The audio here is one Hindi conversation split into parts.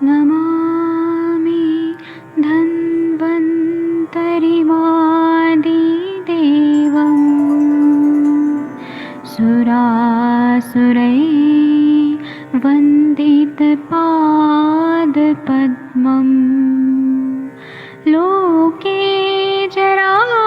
नमामि धन्वन्तरिमादिदेवम् सुरासुरैर्वन्दितपादपद्मम् लोके जरामृत्युनाशम्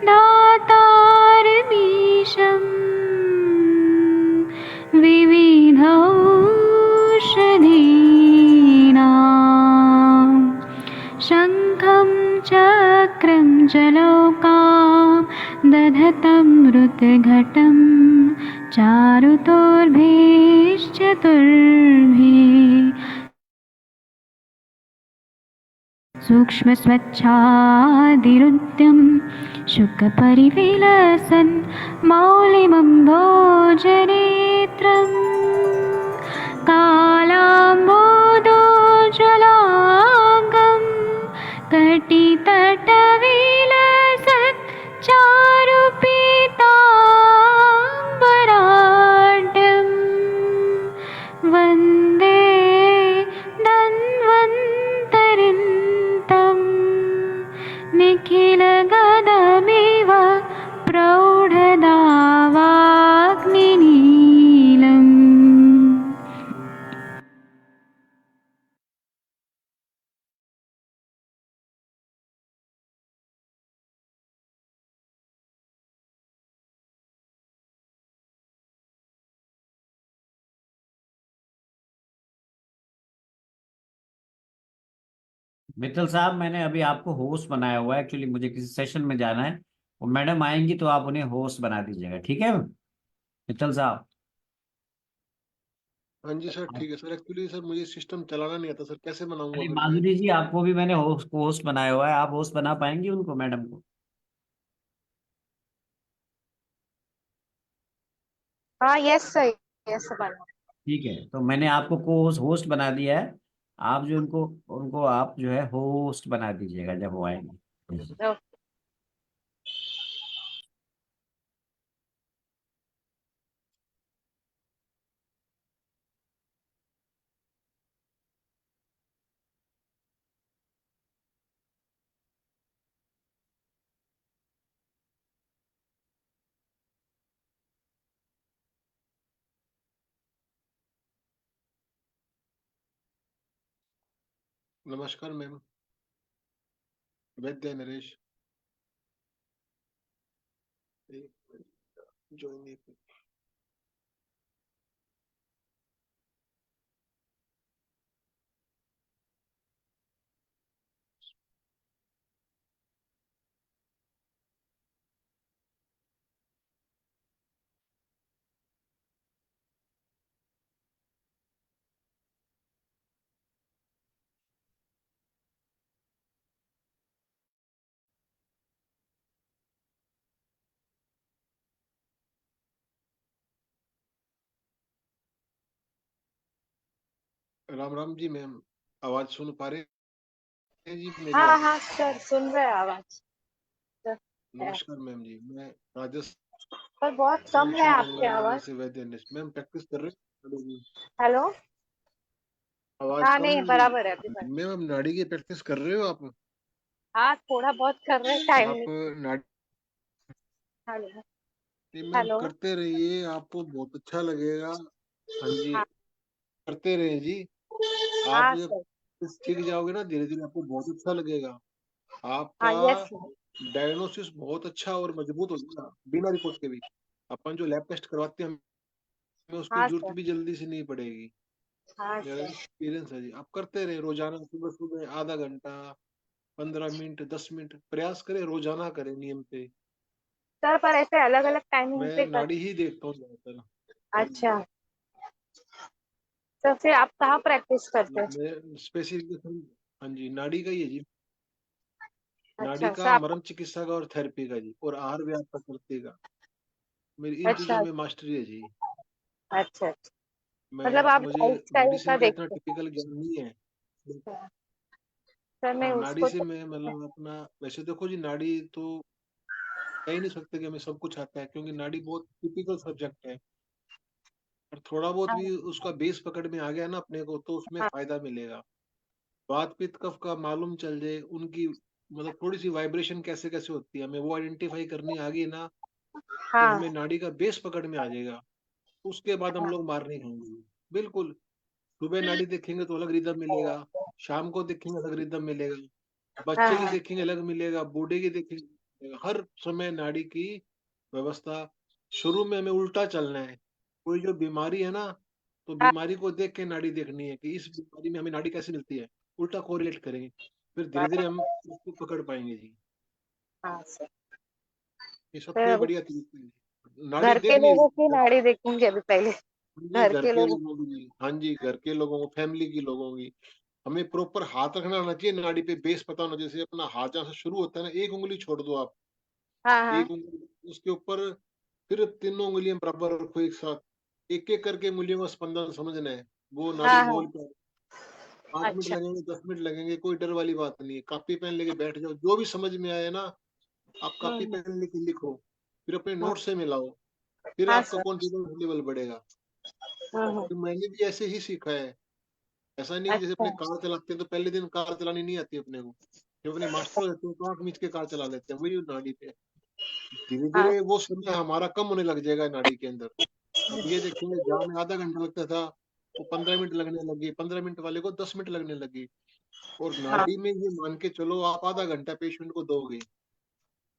दातारमीशम् विविधौषधीनां शङ्खं चक्रं जलौकां दधतं मृतघटं चारुतोर्भिश्चतुर्भिः सूक्ष्मस्वच्छादिरुद्यं शुकपरिविलसन् मौलिमम्भोजनेत्रं कालाम्बोदोज्ज्वलाङ्गं कटितटविलसत् चारुपीताम्बराढ्यं वन्दे धन्वन्तरिं निखिलगदमिव प्रौढदावाग्निनीलम्। मित्तल साहब, मैंने अभी आपको होस्ट बनाया हुआ है। एक्चुअली मुझे किसी सेशन में जाना है, और मैडम आएंगी तो आप उन्हें होस्ट बना दीजिएगा, ठीक है मित्तल साहब? हाँ जी सर, ठीक है सर। एक्चुअली सर मुझे सिस्टम चलाना नहीं आता सर, कैसे बनाऊंगा अरे फिर मैं? माधुरी जी, आपको भी मैंने होस्ट बनाया हुआ है। आप होस्ट बना पाएंगी उनको, मैडम को? हाँ, यस सर, यस सर। ठीक है, तो मैंने आपको को होस्ट बना दिया है। आप जो उनको उनको आप जो है होस्ट बना दीजिएगा जब वो आएंगे। नमस्कार मैम, वैद्य नरेश। ज्वाइन। राम राम जी मैम, आवाज सुन पा रहे हैं जी मेरी हाँ आप? हाँ सर, सुन रहे हैं आवाज सर। नमस्कार मैम जी, मैं पर बहुत राजस्थान कम है पश्चिम आपकी बंगाल नगर आवाज। से वैद्य नरेश। मैम प्रैक्टिस कर रहे हैं? हेलो। आवाज हाँ, कम नहीं है मेरी? बराबर है अभी हाँ पर। जी मैम, अब नाड़ी की प्रैक्टिस कर रहे हो आप? हाँ, थोड़ा बहुत कर रहे हैं, टाइम आप नहीं। नाड़ी हेलो। Ma'am hello. करते रहिए, आपको बहुत अच्छा लगेगा। हाँ जी, हाँ करते रहिए जी। आप हाँ जब सर। सीख जाओगे ना धीरे धीरे, आपको बहुत अच्छा लगेगा। हाँ, आपका यस सर। डायग्नोसिस बहुत अच्छा और मजबूत हो जाएगा बिना रिपोर्ट के भी। अपन जो लैब टेस्ट करवाते हैं, हमें उसकी हाँ जरूरत सर। भी जल्दी से नहीं पड़ेगी। हाँ मेरा सर। एक्सपीरियंस है जी। आप करते रहे रोजाना, सुबह सुबह आधा घंटा, 15 मिनट, 10 मिनट प्रयास करें, रोजाना करें नियम से। सर, पर ऐसे अलग अलग टाइमिंग मैं पे कर। नाड़ी ही देखता हूँ ज्यादातर। हाँ जी, अच्छा। सर, फिर आप कहाँ प्रैक्टिस करते हैं? मैं स्पेसिफिकेशन, हाँ जी, नाड़ी का ही है जी। नाड़ी अच्छा सर, का, आप। मरम चिकित्सा का और थेरेपी का जी, और आहार विहार पद्धति का। मेरी इन चीजों अच्छा में मास्टरी है जी। अच्छा अच्छा। मैं मतलब आप मुझे लाइफ स्टाइल मेडिसिन का का इतना देखते टिपिकल ज्ञान नहीं है। हैं। सर, मैं हाँ, नाड़ी उसको से मैं मतलब अपना, वैसे देखो जी, नाड़ी तो कह ही नहीं सकते कि हमें सब कुछ आता है, क्योंकि नाड़ी बहुत टिपिकल सब्जेक्ट है। और थोड़ा बहुत हाँ भी उसका बेस पकड़ में आ गया ना अपने को, तो उसमें हाँ फायदा मिलेगा। बात पित्त कफ का मालूम चल जाए, उनकी मतलब थोड़ी सी वाइब्रेशन कैसे कैसे होती है, हमें वो आइडेंटिफाई करनी आ गई ना, तो हाँ हमें नाड़ी का बेस पकड़ में आ जाएगा। उसके बाद हम हाँ लोग मार नहीं खाएंगे। बिल्कुल। सुबह नाड़ी देखेंगे तो अलग रिदम मिलेगा, शाम को देखेंगे अलग रिदम मिलेगा, हाँ बच्चे की हाँ देखेंगे अलग मिलेगा, बूढ़े की देखेंगे, हर समय नाड़ी की व्यवस्था। शुरू में हमें उल्टा चलना है। कोई जो बीमारी है ना, तो हाँ बीमारी को देख के नाड़ी देखनी है कि इस बीमारी में हमें नाड़ी कैसे मिलती है, उल्टा कोरिलेट करेंगे, फिर धीरे धीरे हम उसको पकड़ पाएंगे जी। हाँ सर। ये तो सबसे अभी बढ़िया तरीका है, नाड़ी घर के देखनी लोगों की है। नाड़ी देखेंगे अभी पहले। हाँ जी, घर घर के के लोगों। लोगों की, हाँ जी, घर के लोगों को, फैमिली की लोगों की। हमें प्रॉपर हाथ रखना आना चाहिए नाड़ी पे, बेस पता होना, जैसे अपना हाथ जहाँ से शुरू होता है ना, एक उंगली छोड़ दो आप, हाँ हाँ एक उंगली उसके ऊपर, फिर तीनों उंगलियां बराबर रखो एक साथ, एक एक करके उंगलियों का स्पंदन समझना है। वो नाड़ी हाँ हाँ। मोल पर 5 मिनट अच्छा। लगेंगे, 10 मिनट लगेंगे, कोई डर वाली बात नहीं है। कॉपी पेन लेके बैठ जाओ, जो भी समझ में आए ना, आप कॉपी हम्म पेन लेके लिखो, फिर अपने हम्म, नोट से मिलाओ, फिर हाँ आपका सर। कॉन्फिडेंस लेवल बढ़ेगा। हम्म। तो मैंने भी ऐसे ही सीखा है। ऐसा नहीं कि जैसे अच्छा। अपने कार चलाते हैं तो पहले दिन कार चलानी नहीं आती अपने को, जब अपने मास्टर हो जाते हैं तो आंख मीच के कार चला लेते हैं, वही नाड़ी पे धीरे हाँ। धीरे वो समय हमारा कम होने लग जाएगा नाड़ी के अंदर। अब ये देखेंगे जहाँ में आधा घंटा लगता था, वो 15 मिनट लगने लगी, 15 मिनट वाले को 10 मिनट लगने लगी। और हाँ नाड़ी में ये मान के चलो, आप आधा घंटा पेशेंट को दोगे,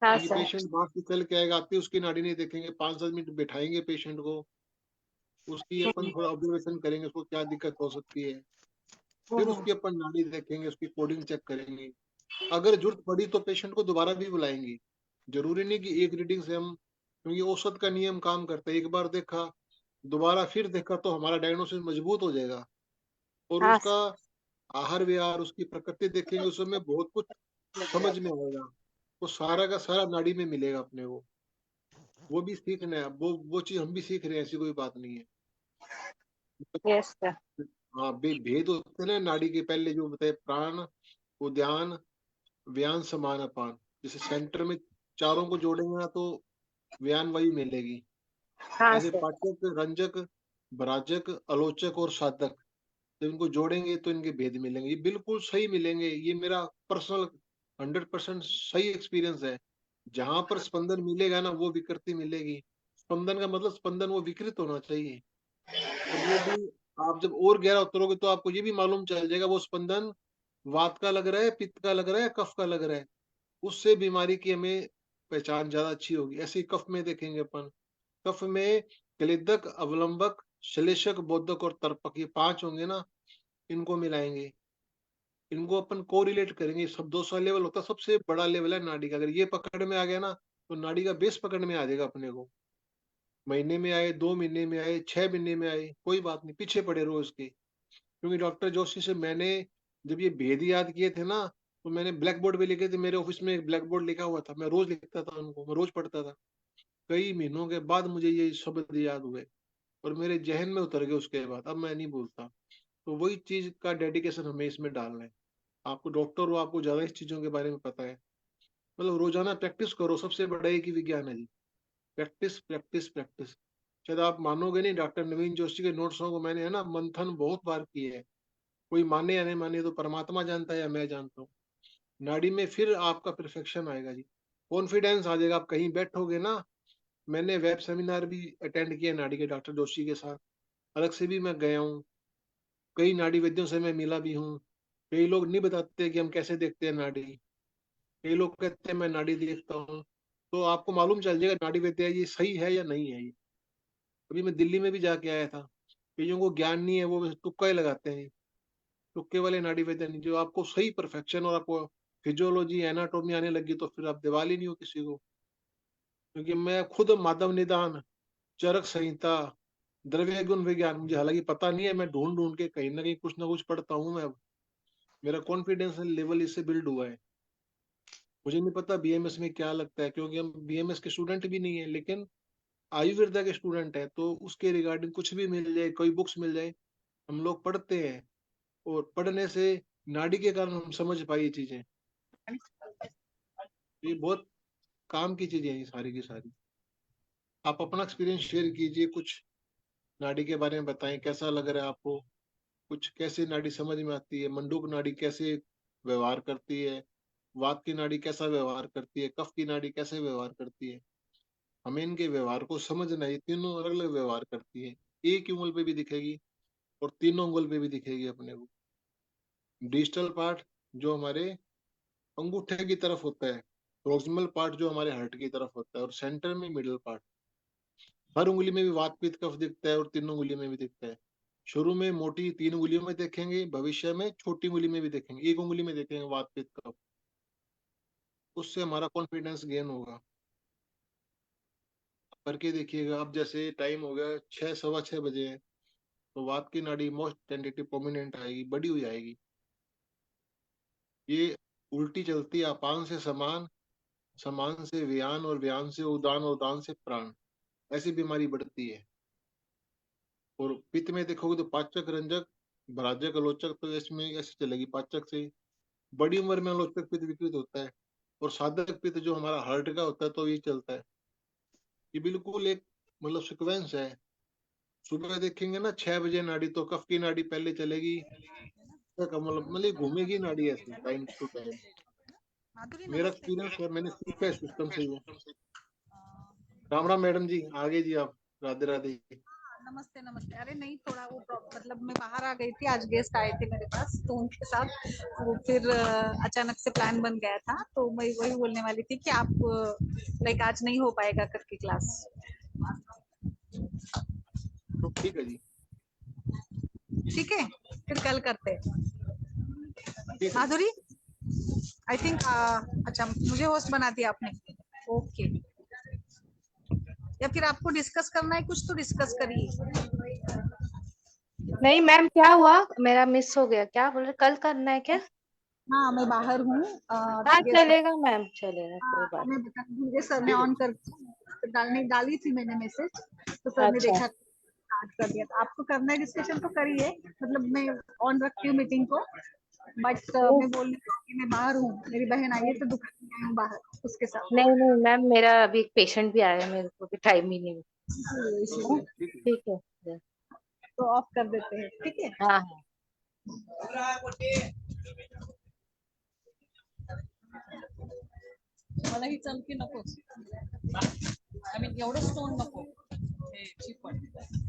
हाँ क्योंकि सर। पेशेंट बाहर से चल के आएगा, आप भी उसकी नाड़ी नहीं देखेंगे, 5-7 मिनट बैठाएंगे पेशेंट को, उसकी अपन हम्म थोड़ा ऑब्जर्वेशन करेंगे, उसको क्या दिक्कत हो सकती है, फिर हम्म, उसकी अपन नाड़ी देखेंगे, उसकी कोडिंग चेक करेंगे। अगर जरूरत पड़ी तो पेशेंट को दोबारा भी बुलाएंगे। जरूरी नहीं कि एक रीडिंग से हम, क्योंकि औसत का नियम काम करता है, एक बार देखा, दोबारा फिर देखा, तो हमारा डायग्नोसिस मजबूत हो जाएगा। और हाँ उसका आहार विहार, उसकी प्रकृति देखेंगे, उसमें बहुत कुछ समझ में आएगा। वो सारा का सारा नाड़ी में मिलेगा अपने को। वो भी सीखना है, वो चीज हम भी सीख रहे हैं, ऐसी कोई बात नहीं है। Yes sir. हाँ, भेद होते हैं ना नाड़ी के, पहले जो बताए, प्राण, उद्यान, व्यान, समान, अपान। जैसे सेंटर में चारों को जोड़ेंगे ना, तो व्यान वायु मिलेगी। हाँ ऐसे सर। पाचक, रंजक, भराजक, आलोचक और साधक, जब इनको जोड़ेंगे तो इनके भेद मिलेंगे। ये बिल्कुल सही मिलेंगे, ये मेरा पर्सनल 100% सही एक्सपीरियंस है। जहां पर स्पंदन मिलेगा ना, वो विकृति मिलेगी। स्पंदन का मतलब स्पंदन वो विकृत होना चाहिए। और वो भी, आप जब और गहरा उतरोगे तो आपको ये भी मालूम चल जाएगा वो स्पंदन वात का लग रहा है, पित्त का लग रहा है, कफ का लग रहा है। उससे बीमारी की हमें पहचान ज्यादा अच्छी होगी। ऐसे ही कफ में देखेंगे अपन, कफ में क्लेदक, अवलंबक, श्लेषक, बोधक और तर्पक, ये 5 होंगे ना, इनको मिलाएंगे, इनको अपन कोरिलेट करेंगे। सब 200 लेवल होता है, सबसे बड़ा लेवल है नाड़ी का। अगर ये पकड़ में आ गया ना, तो नाड़ी का बेस पकड़ में आ जाएगा अपने को। महीने में आए, 2 महीने में आए, 6 महीने में आए, कोई बात नहीं, पीछे पड़े रहो इसके। क्योंकि डॉक्टर जोशी से मैंने जब ये भेद याद किए थे ना, तो मैंने ब्लैक बोर्ड पे लिखे थे, मेरे ऑफिस में एक ब्लैक बोर्ड लिखा हुआ था, मैं रोज लिखता था उनको, मैं रोज पढ़ता था। कई महीनों के बाद मुझे ये शब्द याद हुए और मेरे जहन में उतर गए, उसके बाद अब मैं नहीं भूलता। तो वही चीज का डेडिकेशन हमें इसमें डालना है। आपको डॉक्टर हो, आपको ज्यादा इस चीजों के बारे में पता है। मतलब रोजाना प्रैक्टिस करो, सबसे बड़ा एक ही विज्ञान है जी, प्रैक्टिस प्रैक्टिस प्रैक्टिस। शायद आप मानोगे नहीं, डॉक्टर नवीन जोशी के नोट्सों को मैंने, है ना, मंथन बहुत बार किए है। कोई माने या नहीं माने, तो परमात्मा जानता है या मैं जानता हूँ। नाड़ी में फिर आपका परफेक्शन आएगा जी, कॉन्फिडेंस आ जाएगा, आप कहीं बैठोगे ना। मैंने वेब सेमिनार भी अटेंड किया नाड़ी के डॉक्टर जोशी के साथ, अलग से भी मैं गया हूँ, कई नाड़ी वैद्यों से मैं मिला भी हूँ। कई लोग नहीं बताते कि हम कैसे देखते हैं नाड़ी, कई लोग कहते हैं मैं नाड़ी देखता हूँ। तो आपको मालूम चल जाएगा नाड़ी वैद्य ये सही है या नहीं है ये। अभी मैं दिल्ली में भी जाके आया था, कईयों को ज्ञान नहीं है, वो बस तुक्का ही लगाते हैं। तुक्के वाले नाड़ी वैद्य नहीं, जो आपको सही परफेक्शन, और आपको फिजियोलॉजी, एनाटॉमी आने लगी, तो फिर आप दिवाली ही नहीं हो किसी को। क्योंकि मैं खुद माधव निदान, चरक संहिता, द्रव्य गुण विज्ञान, मुझे हालांकि पता नहीं है, मैं ढूंढ ढूंढ के कहीं ना कुछ पढ़ता हूँ मैं अब। मेरा कॉन्फिडेंस लेवल इससे बिल्ड हुआ है। मुझे नहीं पता बीएमएस में क्या लगता है, क्योंकि हम बीएमएस के स्टूडेंट भी नहीं है, लेकिन आयुर्वेदा के स्टूडेंट है, तो उसके रिगार्डिंग कुछ भी मिल जाए, कोई बुक्स मिल जाए, हम लोग पढ़ते हैं। और पढ़ने से नाड़ी के कारण हम समझ पाई ये चीजें। ये बहुत काम की चीजें हैं ये सारी की सारी। आप अपना एक्सपीरियंस शेयर कीजिए, कुछ नाड़ी के बारे में बताएं, कैसा लग रहा है आपको, कुछ कैसे नाड़ी समझ में आती है, मंडूक नाड़ी कैसे व्यवहार करती है, वात की नाड़ी कैसा व्यवहार करती है, कफ की नाड़ी कैसे व्यवहार करती है। हमें इनके व्यवहार को समझना है। ये तीनों अलग अलग व्यवहार करती है, एक ही उंगल पे भी दिखेगी और तीनों उंगल पे भी दिखेगी अपने को। डिजिटल पार्ट जो हमारे अंगूठे की तरफ होता है, प्रोक्सिमल पार्ट जो हमारे हार्ट की तरफ होता है, और सेंटर में मिडिल पार्ट। हर उंगली में भी वात पित्त कफ दिखता है और तीनों उंगली में भी दिखता है। शुरू में मोटी 3 उंगलियों में देखेंगे, भविष्य में छोटी उंगली में भी देखेंगे, एक उंगली में देखेंगे वात पित्त कफ। उससे हमारा कॉन्फिडेंस गेन होगा। करके देखिएगा। अब जैसे टाइम हो गया 6, 6:15 बजे है, तो वात की नाड़ी मोस्ट टेंटेटिव प्रोमिनेंट आएगी, बड़ी हुई आएगी। ये उल्टी चलती है, अपान से समान, समान से व्यान, और व्यान से उदान, और उदान से प्राण। ऐसी बीमारी बढ़ती है। और पित्त में देखोगे तो पाचक, रंजक, भराजक, आलोचक, तो इसमें ऐसे चलेगी। पाचक से बड़ी उम्र में आलोचक पित्त विकृत होता है, और साधक पित्त जो हमारा हार्ट का होता है तो ये चलता है। ये बिल्कुल एक मतलब सिक्वेंस है। सुबह देखेंगे ना 6 बजे नाड़ी, तो कफ की नाड़ी पहले चलेगी, मतलब घूमेगी नाड़ी ऐसे टाइम टू टाइम। माधुरी मेरा नमस्ते। एक्सपीरियंस है, मैंने सीखा है सिस्टम से ये। राम राम मैडम जी, आगे जी आप। राधे राधे। नमस्ते नमस्ते। अरे नहीं, थोड़ा वो मतलब मैं बाहर आ गई थी, आज गेस्ट आए थे मेरे पास तो उनके साथ वो फिर अचानक से प्लान बन गया था, तो मैं वही बोलने वाली थी कि आप लाइक आज नहीं हो पाएगा करके क्लास। तो ठीक है जी। ठीक है, फिर कल करते हैं। ठीक है। माधुरी आई थिंक अच्छा मुझे होस्ट बना दिया आपने। ओके, या फिर आपको डिस्कस करना है कुछ तो डिस्कस करिए। नहीं मैम, क्या हुआ? मेरा मिस हो गया। क्या बोल रहे, कल करना है क्या? हाँ मैं बाहर हूँ। हाँ चलेगा मैम, चलेगा, कोई बात मैं बता मुझे सर ने ठीक है। ऑन कर तो डाली थी मैंने मैसेज, तो सर ने अच्छा देखा स्टार्ट कर दिया। तो आपको करना है डिस्कशन तो करिए, मतलब मैं ऑन रखती हूँ मीटिंग को, बट मैं बोल रही हूँ कि मैं बाहर हूँ, मेरी बहन आई है तो दुकान में आई हूँ बाहर उसके साथ। नहीं नहीं मैम, मेरा अभी एक पेशेंट भी आया है, मेरे को भी टाइम ही नहीं है। इसीलिए ठीक है। ठीक है। तो ऑफ कर देते हैं, ठीक है। हाँ हाँ। मला ही चमकी नको, आय मीन एवढं स्टोन नको, हे चिपट.